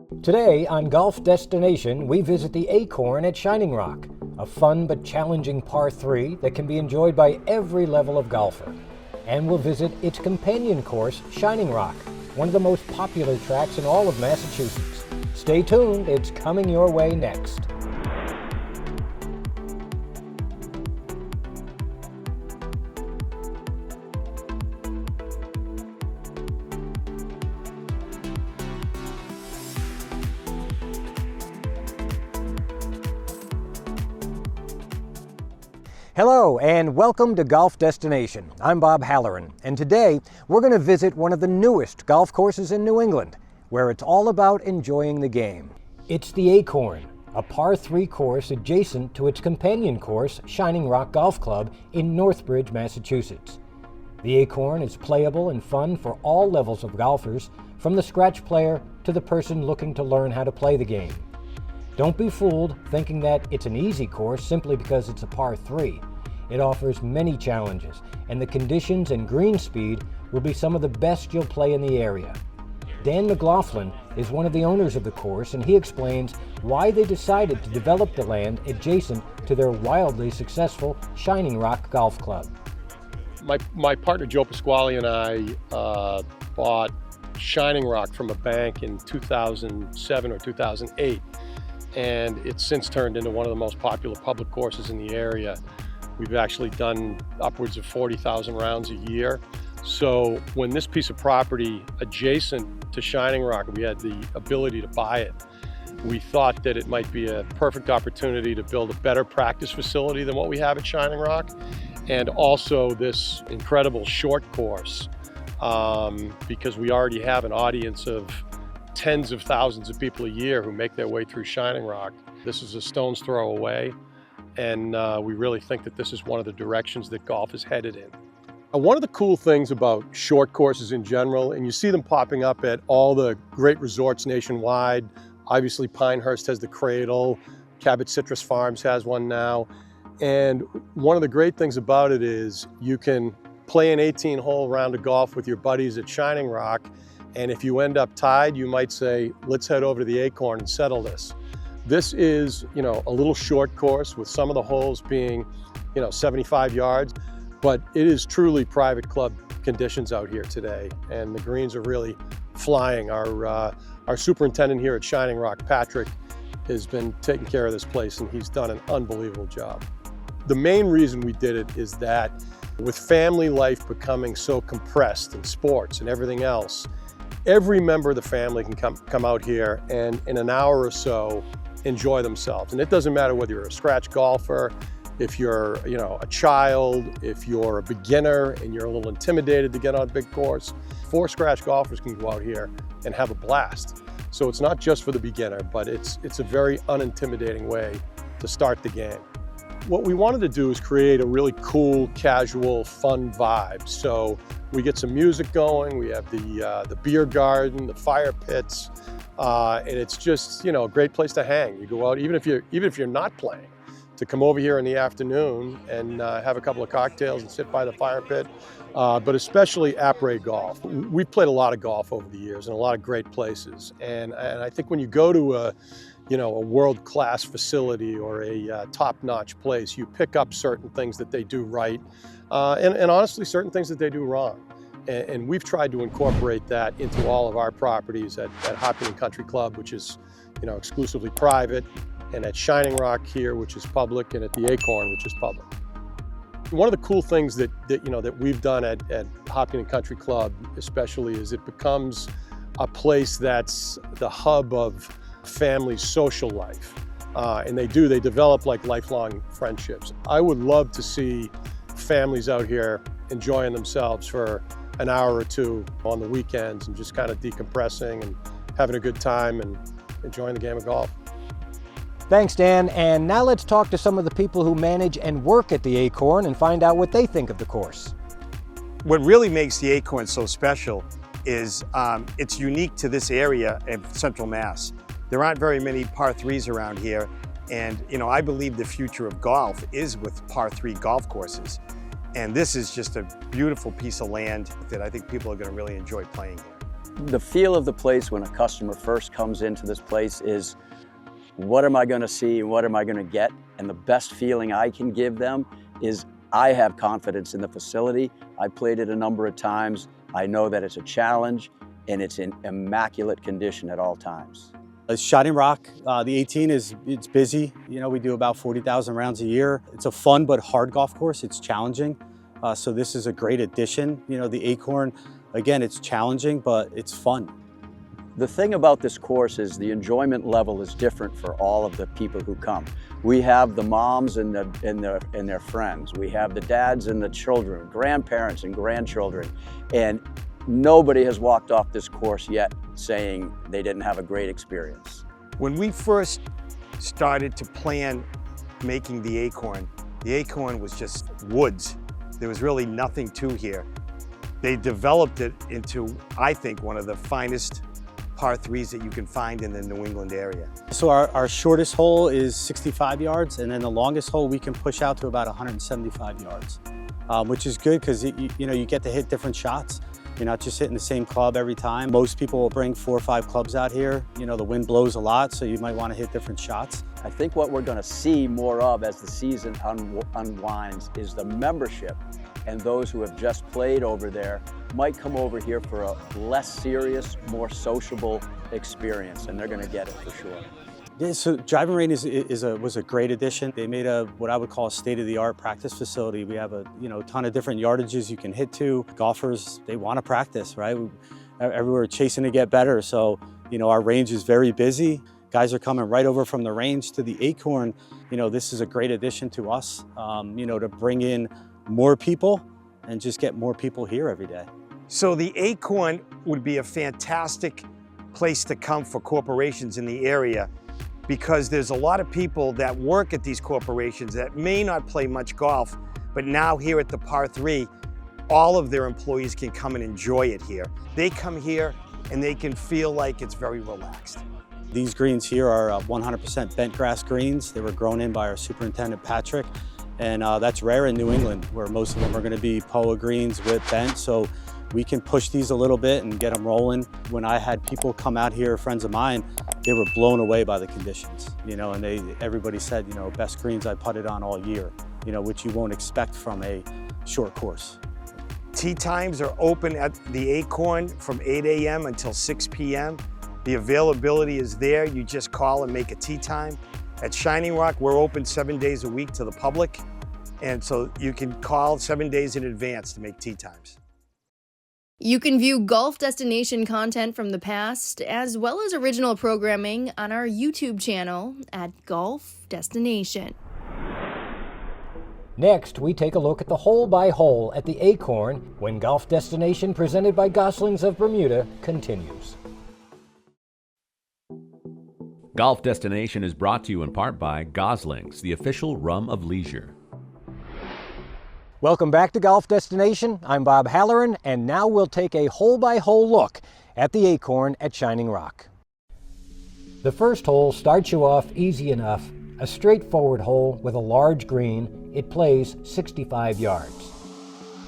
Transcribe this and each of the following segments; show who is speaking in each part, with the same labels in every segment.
Speaker 1: Today on Golf Destination, we visit the Acorn at Shining Rock, a fun but challenging par 3 that can be enjoyed by every level of golfer. And we'll visit its companion course, Shining Rock, one of the most popular tracks in all of Massachusetts. Stay tuned, it's coming your way next. Hello and welcome to Golf Destination. I'm Bob Halloran, and today we're going to visit one of the newest golf courses in New England, where it's all about enjoying the game. It's the Acorn, a par 3 course adjacent to its companion course, Shining Rock Golf Club in Northbridge, Massachusetts. The Acorn is playable and fun for all levels of golfers, from the scratch player to the person looking to learn how to play the game. Don't be fooled thinking that it's an easy course simply because it's a par 3. It offers many challenges, and the conditions and green speed will be some of the best you'll play in the area. Dan McLaughlin is one of the owners of the course, and he explains why they decided to develop the land adjacent to their wildly successful Shining Rock Golf Club.
Speaker 2: My partner Joe Pasquale and I bought Shining Rock from a bank in 2007 or 2008. And it's since turned into one of the most popular public courses in the area. We've actually done upwards of 40,000 rounds a year. So when this piece of property adjacent to Shining Rock, we had the ability to buy it, we thought that it might be a perfect opportunity to build a better practice facility than what we have at Shining Rock, and also this incredible short course, because we already have an audience of tens of thousands of people a year who make their way through Shining Rock. This is a stone's throw away, and we really think that this is one of the directions that golf is headed in. One of the cool things about short courses in general, and you see them popping up at all the great resorts nationwide. Obviously Pinehurst has the Cradle, Cabot Citrus Farms has one now, and one of the great things about it is you can play an 18-hole round of golf with your buddies at Shining Rock, and if you end up tied, you might say, let's head over to the Acorn and settle this. This is, a little short course with some of the holes being, 75 yards, but it is truly private club conditions out here today, and the greens are really flying. Our superintendent here at Shining Rock, Patrick, has been taking care of this place, and he's done an unbelievable job. The main reason we did it is that with family life becoming so compressed in sports and everything else, every member of the family can come out here and in an hour or so enjoy themselves. And it doesn't matter whether you're a scratch golfer, if you're a child, if you're a beginner and you're a little intimidated to get on a big course. 4 scratch golfers can go out here and have a blast. So it's not just for the beginner, but it's a very unintimidating way to start the game. What we wanted to do is create a really cool, casual, fun vibe. So we get some music going, we have the beer garden, the fire pits, and it's just a great place to hang. You go out, even if you're not playing, to come over here in the afternoon and have a couple of cocktails and sit by the fire pit, but especially après golf. We've played a lot of golf over the years in a lot of great places, and I think when you go to a world-class facility or a top-notch place, you pick up certain things that they do right, and honestly, certain things that they do wrong. And we've tried to incorporate that into all of our properties at Hopkins Country Club, which is, exclusively private, and at Shining Rock here, which is public, and at the Acorn, which is public. One of the cool things that we've done at Hopkins Country Club, especially, is it becomes a place that's the hub of family's social life, and they develop like lifelong friendships. I would love to see families out here enjoying themselves for an hour or two on the weekends and just kind of decompressing and having a good time and enjoying the game of golf.
Speaker 1: Thanks, Dan, and now let's talk to some of the people who manage and work at the Acorn and find out what they think of the course.
Speaker 3: What really makes the Acorn so special is it's unique to this area of Central Mass. There aren't very many par 3s around here, and I believe the future of golf is with par 3 golf courses. And this is just a beautiful piece of land that I think people are going to really enjoy playing here.
Speaker 4: The feel of the place when a customer first comes into this place is, what am I going to see and what am I going to get? And the best feeling I can give them is I have confidence in the facility. I played it a number of times. I know that it's a challenge and it's in immaculate condition at all times.
Speaker 5: Shining Rock, the 18 it's busy. You know, we do about 40,000 rounds a year. It's a fun but hard golf course. It's challenging. So this is a great addition. You know, the Acorn, again, it's challenging, but it's fun.
Speaker 4: The thing about this course is the enjoyment level is different for all of the people who come. We have the moms and their friends. We have the dads and the children, grandparents and grandchildren. And nobody has walked off this course yet saying they didn't have a great experience.
Speaker 3: When we first started to plan making the Acorn was just woods. There was really nothing to here. They developed it into, I think, one of the finest par threes that you can find in the New England area.
Speaker 5: So our shortest hole is 65 yards, and then the longest hole we can push out to about 175 yards, which is good because you know, you get to hit different shots. You're not just hitting the same club every time. Most people will bring 4 or 5 clubs out here. You know, the wind blows a lot, so you might want to hit different shots.
Speaker 4: I think what we're going to see more of as the season unwinds is the membership, and those who have just played over there might come over here for a less serious, more sociable experience, and they're going to get it for sure.
Speaker 5: Yeah, so driving range was a great addition. They made what I would call a state-of-the-art practice facility. We have a ton of different yardages you can hit to. Golfers, they want to practice, right? Everywhere chasing to get better. So, our range is very busy. Guys are coming right over from the range to the Acorn. This is a great addition to us, to bring in more people and just get more people here every day.
Speaker 3: So the Acorn would be a fantastic place to come for corporations in the area, because there's a lot of people that work at these corporations that may not play much golf, but now here at the par 3, all of their employees can come and enjoy it here. They come here and they can feel like it's very relaxed.
Speaker 5: These greens here are 100% bent grass greens. They were grown in by our superintendent, Patrick, and that's rare in New England, where most of them are going to be POA greens with bent. So we can push these a little bit and get them rolling. When I had people come out here, friends of mine, they were blown away by the conditions, and everybody said, best greens I putted on all year, which you won't expect from a short course.
Speaker 3: Tee times are open at the Acorn from 8 a.m. until 6 p.m. The availability is there. You just call and make a tee time. At Shining Rock, we're open 7 days a week to the public, and so you can call 7 days in advance to make tee times.
Speaker 6: You can view Golf Destination content from the past, as well as original programming on our YouTube channel at Golf Destination.
Speaker 1: Next, we take a look at the hole-by-hole at the Acorn when Golf Destination, presented by Goslings of Bermuda, continues.
Speaker 7: Golf Destination is brought to you in part by Goslings, the official rum of leisure.
Speaker 1: Welcome back to Golf Destination. I'm Bob Halloran, and now we'll take a hole-by-hole look at the Acorn at Shining Rock. The first hole starts you off easy enough. A straightforward hole with a large green. It plays 65 yards.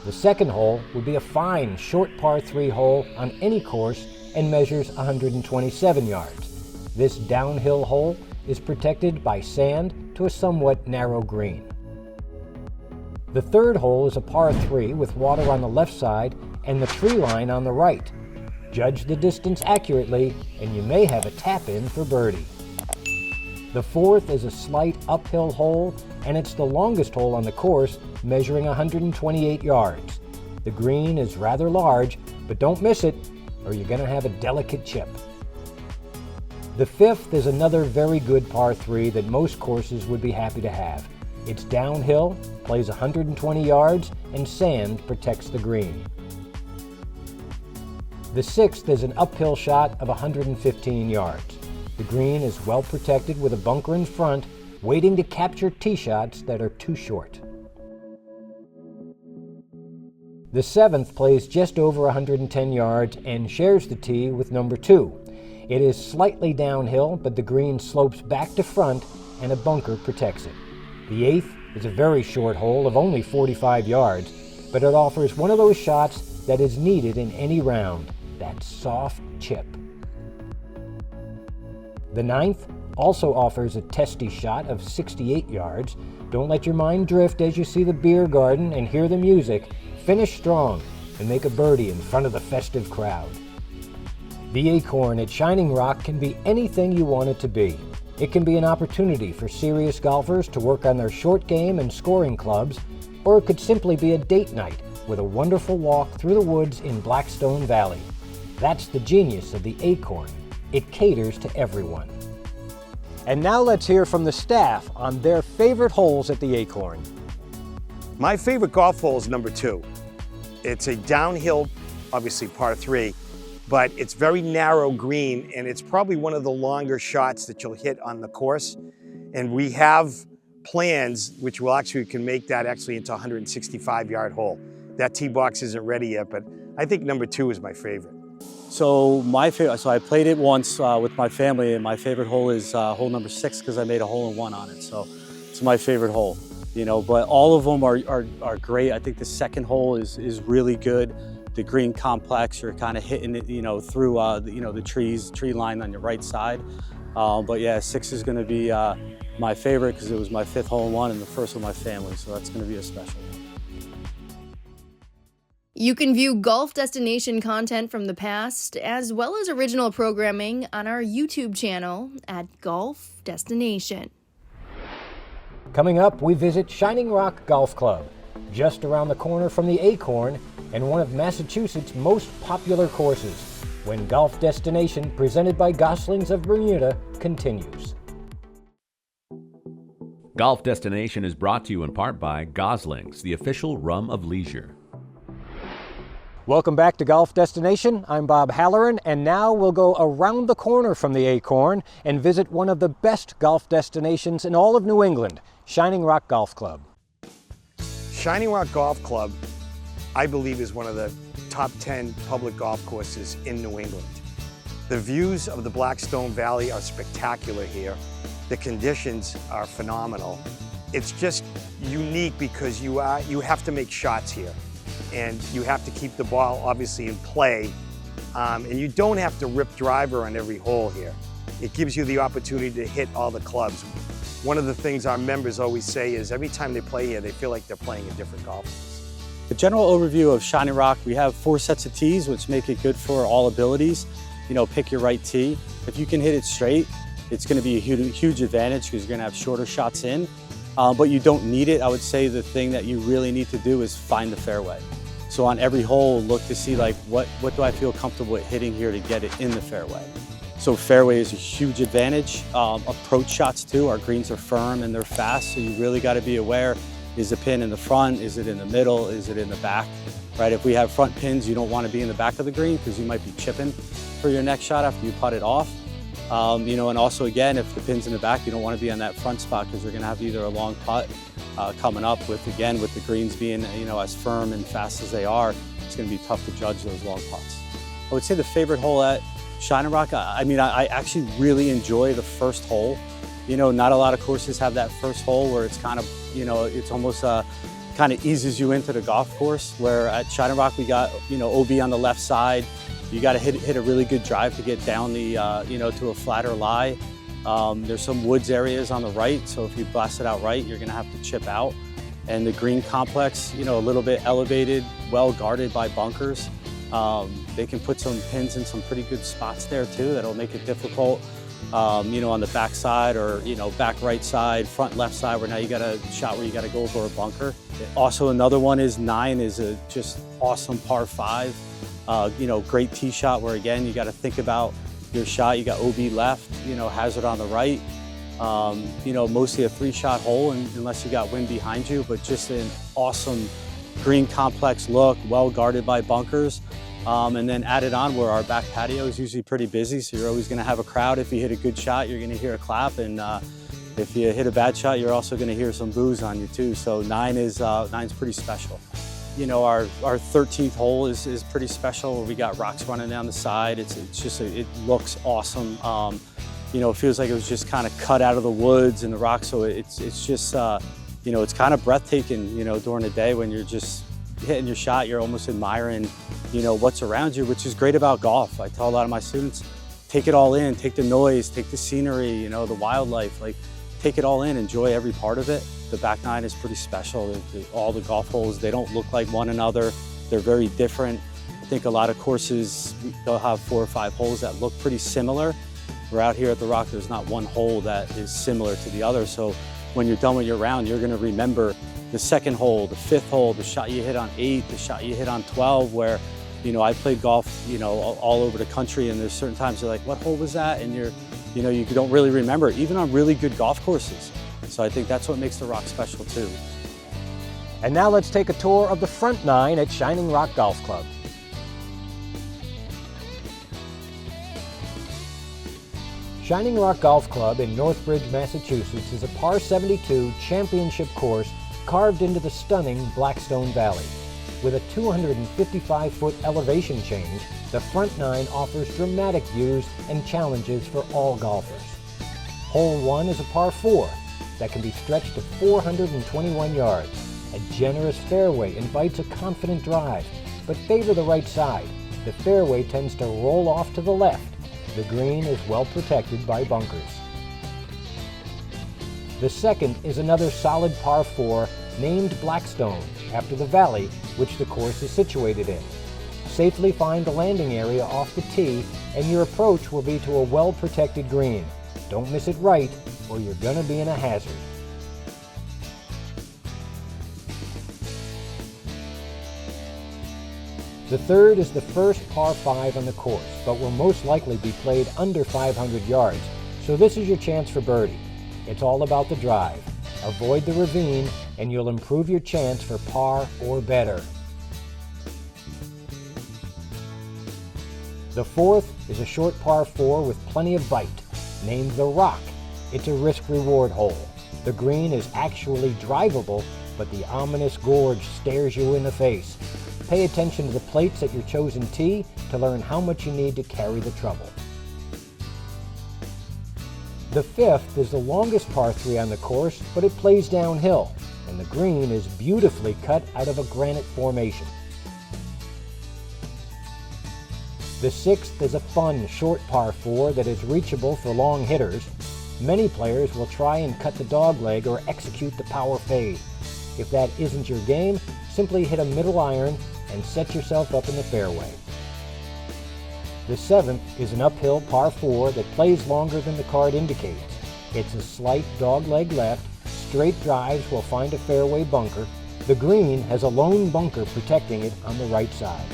Speaker 1: The second hole would be a fine short par 3 hole on any course and measures 127 yards. This downhill hole is protected by sand to a somewhat narrow green. The third hole is a par 3 with water on the left side and the tree line on the right. Judge the distance accurately and you may have a tap-in for birdie. The fourth is a slight uphill hole, and it's the longest hole on the course, measuring 128 yards. The green is rather large, but don't miss it or you're going to have a delicate chip. The fifth is another very good par 3 that most courses would be happy to have. It's downhill, plays 120 yards, and sand protects the green. The sixth is an uphill shot of 115 yards. The green is well protected with a bunker in front, waiting to capture tee shots that are too short. The seventh plays just over 110 yards and shares the tee with number 2. It is slightly downhill, but the green slopes back to front and a bunker protects it. The eighth is a very short hole of only 45 yards, but it offers one of those shots that is needed in any round. that soft chip. The 9th also offers a testy shot of 68 yards. Don't let your mind drift as you see the beer garden and hear the music. Finish strong and make a birdie in front of the festive crowd. The Acorn at Shining Rock can be anything you want it to be. It can be an opportunity for serious golfers to work on their short game and scoring clubs, or it could simply be a date night with a wonderful walk through the woods in Blackstone Valley. That's the genius of the Acorn. It caters to everyone. And now let's hear from the staff on their favorite holes at the Acorn.
Speaker 3: My favorite golf hole is number 2. It's a downhill, obviously par 3, but it's very narrow green, and it's probably one of the longer shots that you'll hit on the course. And we have plans which will actually can make that actually into a 165-yard hole. That tee box isn't ready yet, but I think number 2 is my favorite.
Speaker 5: So I played it once with my family, and my favorite hole is hole number 6 because I made a hole-in-one on it. So it's my favorite hole, you know. But all of them are great. I think the second hole is really good. The green complex, you're kind of hitting it, you know, through the tree line on your right side. But yeah, 6 is going to be my favorite because it was my 5th hole-in-one and the first with my family. So that's going to be a special one.
Speaker 6: You can view golf destination content from the past, as well as original programming on our YouTube channel at Golf Destination.
Speaker 1: Coming up, we visit Shining Rock Golf Club, just around the corner from the Acorn and one of Massachusetts' most popular courses, when Golf Destination, presented by Goslings of Bermuda, continues.
Speaker 7: Golf Destination is brought to you in part by Goslings, the official rum of leisure.
Speaker 1: Welcome back to Golf Destination. I'm Bob Halloran, and now we'll go around the corner from the Acorn and visit one of the best golf destinations in all of New England, Shining Rock Golf Club.
Speaker 3: Shining Rock Golf Club, I believe, is one of the top 10 public golf courses in New England. The views of the Blackstone Valley are spectacular here. The conditions are phenomenal. It's just unique because you have to make shots here. And you have to keep the ball obviously in play, and you don't have to rip driver on every hole here. It gives you the opportunity to hit all the clubs. One of the things our members always say is every time they play here, they feel like they're playing a different golf course.
Speaker 5: The general overview of Shining Rock, we have 4 sets of tees, which make it good for all abilities. You know, pick your right tee. If you can hit it straight, it's going to be a huge advantage because you're going to have shorter shots in, but you don't need it. I would say the thing that you really need to do is find the fairway. So on every hole, look to see like what do I feel comfortable at hitting here to get it in the fairway. So fairway is a huge advantage. Approach shots too, our greens are firm and they're fast, so you really got to be aware, is the pin in the front, is it in the middle, is it in the back, right? If we have front pins, you don't want to be in the back of the green because you might be chipping for your next shot after you putt it off. You know, and also again, if the pin's in the back, you don't want to be on that front spot because you're going to have either a long putt coming up with the greens being, you know, as firm and fast as they are, it's going to be tough to judge those long putts. I would say the favorite hole at Shining Rock, I actually really enjoy the first hole. You know, not a lot of courses have that first hole where it's kind of, you know, it's almost kind of eases you into the golf course, where at Shining Rock we got, you know, OB on the left side. You got to hit a really good drive to get down the, you know, to a flatter lie. There's some woods areas on the right, so if you blast it out right, you're gonna have to chip out. And the green complex, you know, a little bit elevated, well guarded by bunkers. They can put some pins in some pretty good spots there too that'll make it difficult, you know, on the back side or, you know, back right side, front left side, where now you got a shot where you got to go over a bunker. Also another one is 9 is a just awesome par 5. You know, great tee shot where again, you got to think about your shot. You got OB left, you know, hazard on the right. You know, mostly a 3-shot hole unless you got wind behind you, but just an awesome green complex look, well guarded by bunkers. And then added on where our back patio is usually pretty busy, so you're always going to have a crowd. If you hit a good shot, you're going to hear a clap, and if you hit a bad shot, you're also going to hear some boos on you too. So 9's pretty special. You know, our 13th hole is pretty special, where we got rocks running down the side. It looks awesome. You know, it feels like it was just kind of cut out of the woods and the rocks. So it's just, you know, it's kind of breathtaking, you know, during the day when you're just hitting your shot, you're almost admiring, you know, what's around you, which is great about golf. I tell a lot of my students, take it all in, take the noise, take the scenery, you know, the wildlife, like take it all in, enjoy every part of it. The back nine is pretty special. All the golf holes, they don't look like one another. They're very different. I think a lot of courses, they'll have 4 or 5 holes that look pretty similar. We're out here at the Rock, there's not one hole that is similar to the other. So when you're done with your round, you're gonna remember the second hole, the 5th hole, the shot you hit on 8, the shot you hit on 12, where, you know, I played golf, you know, all over the country, and there's certain times you're like, what hole was that? And you know, you don't really remember, even on really good golf courses. So I think that's what makes the Rock special too.
Speaker 1: And now let's take a tour of the front nine at Shining Rock Golf Club. Shining Rock Golf Club in Northbridge, Massachusetts is a par 72 championship course carved into the stunning Blackstone Valley. With a 255-foot elevation change, the front nine offers dramatic views and challenges for all golfers. Hole 1 is a par 4 that can be stretched to 421 yards. A generous fairway invites a confident drive, but favor the right side. The fairway tends to roll off to the left. The green is well protected by bunkers. The second is another solid par 4 named Blackstone, after the valley which the course is situated in. Safely find the landing area off the tee, and your approach will be to a well-protected green. Don't miss it right, or you're gonna be in a hazard. The third is the first par 5 on the course, but will most likely be played under 500 yards, so this is your chance for birdie. It's all about the drive. Avoid the ravine, and you'll improve your chance for par or better. The fourth is a short par 4 with plenty of bite, named The Rock. It's a risk-reward hole. The green is actually drivable, but the ominous gorge stares you in the face. Pay attention to the plates at your chosen tee to learn how much you need to carry the trouble. The fifth is the longest par 3 on the course, but it plays downhill, and the green is beautifully cut out of a granite formation. The sixth is a fun, short par 4 that is reachable for long hitters. Many players will try and cut the dogleg or execute the power fade. If that isn't your game, simply hit a middle iron and set yourself up in the fairway. The seventh is an uphill par 4 that plays longer than the card indicates. It's a slight dogleg left. Straight drives will find a fairway bunker. The green has a lone bunker protecting it on the right side.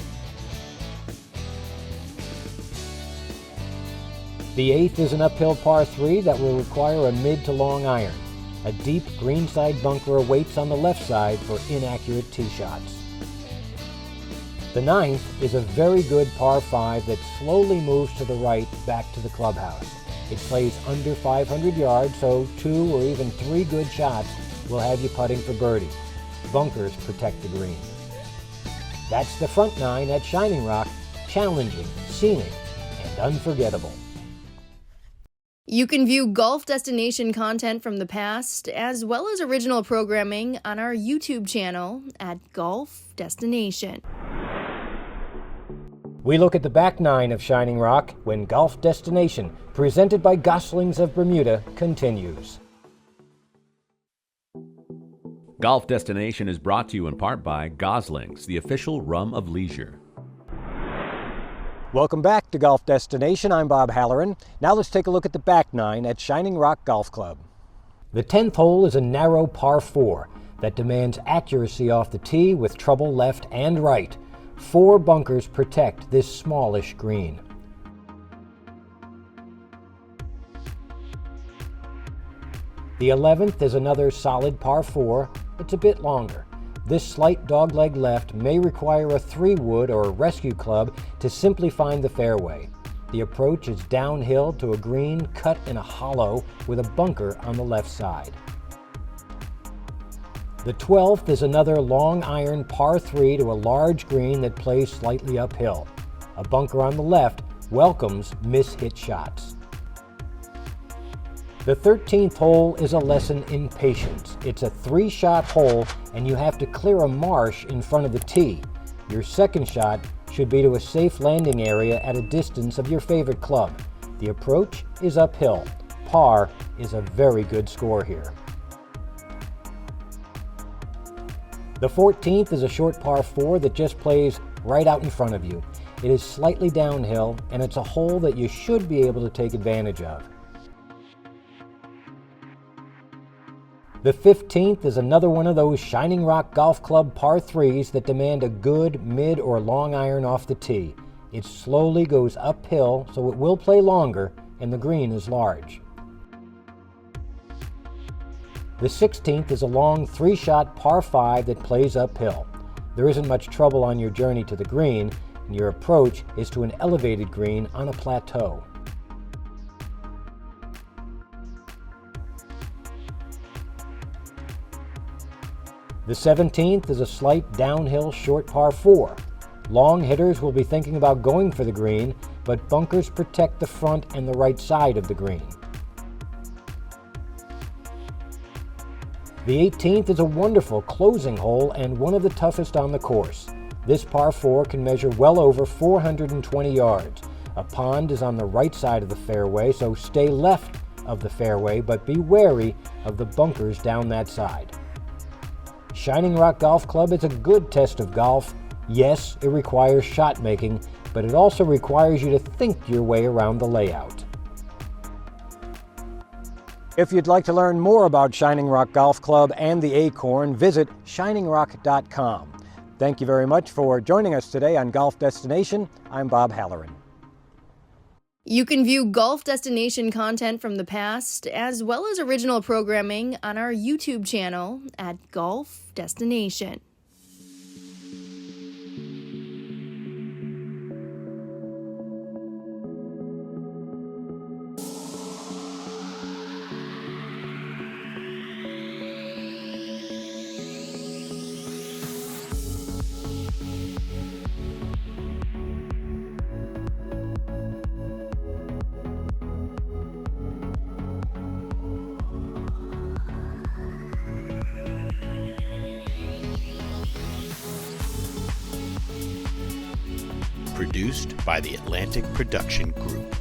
Speaker 1: The eighth is an uphill par 3 that will require a mid to long iron. A deep greenside bunker awaits on the left side for inaccurate tee shots. The ninth is a very good par 5 that slowly moves to the right back to the clubhouse. It plays under 500 yards, so 2 or even 3 good shots will have you putting for birdie. Bunkers protect the green. That's the front nine at Shining Rock, challenging, scenic, and unforgettable.
Speaker 6: You can view Golf Destination content from the past, as well as original programming on our YouTube channel at Golf Destination.
Speaker 1: We look at the back nine of Shining Rock when Golf Destination, presented by Goslings of Bermuda, continues.
Speaker 7: Golf Destination is brought to you in part by Goslings, the official rum of leisure.
Speaker 1: Welcome back to Golf Destination. I'm Bob Halloran. Now let's take a look at the back nine at Shining Rock Golf Club. The 10th hole is a narrow par 4 that demands accuracy off the tee with trouble left and right. 4 bunkers protect this smallish green. The 11th is another solid par 4. It's a bit longer. This slight dogleg left may require a 3-wood or a rescue club to simply find the fairway. The approach is downhill to a green cut in a hollow with a bunker on the left side. The 12th is another long iron par 3 to a large green that plays slightly uphill. A bunker on the left welcomes mishit shots. The 13th hole is a lesson in patience. It's a 3-shot hole and you have to clear a marsh in front of the tee. Your second shot should be to a safe landing area at a distance of your favorite club. The approach is uphill. Par is a very good score here. The 14th is a short par 4 that just plays right out in front of you. It is slightly downhill and it's a hole that you should be able to take advantage of. The 15th is another one of those Shining Rock Golf Club par 3s that demand a good mid or long iron off the tee. It slowly goes uphill, so it will play longer, and the green is large. The 16th is a long 3-shot par 5 that plays uphill. There isn't much trouble on your journey to the green, and your approach is to an elevated green on a plateau. The 17th is a slight downhill short par 4. Long hitters will be thinking about going for the green, but bunkers protect the front and the right side of the green. The 18th is a wonderful closing hole and one of the toughest on the course. This par 4 can measure well over 420 yards. A pond is on the right side of the fairway, so stay left of the fairway, but be wary of the bunkers down that side. Shining Rock Golf Club is a good test of golf. Yes, it requires shot making, but it also requires you to think your way around the layout. If you'd like to learn more about Shining Rock Golf Club and the Acorn, visit shiningrock.com. Thank you very much for joining us today on Golf Destination. I'm Bob Halloran.
Speaker 6: You can view Golf Destination content from the past, as well as original programming on our YouTube channel at Golf Destination.
Speaker 8: Produced by the Atlantic Production Group.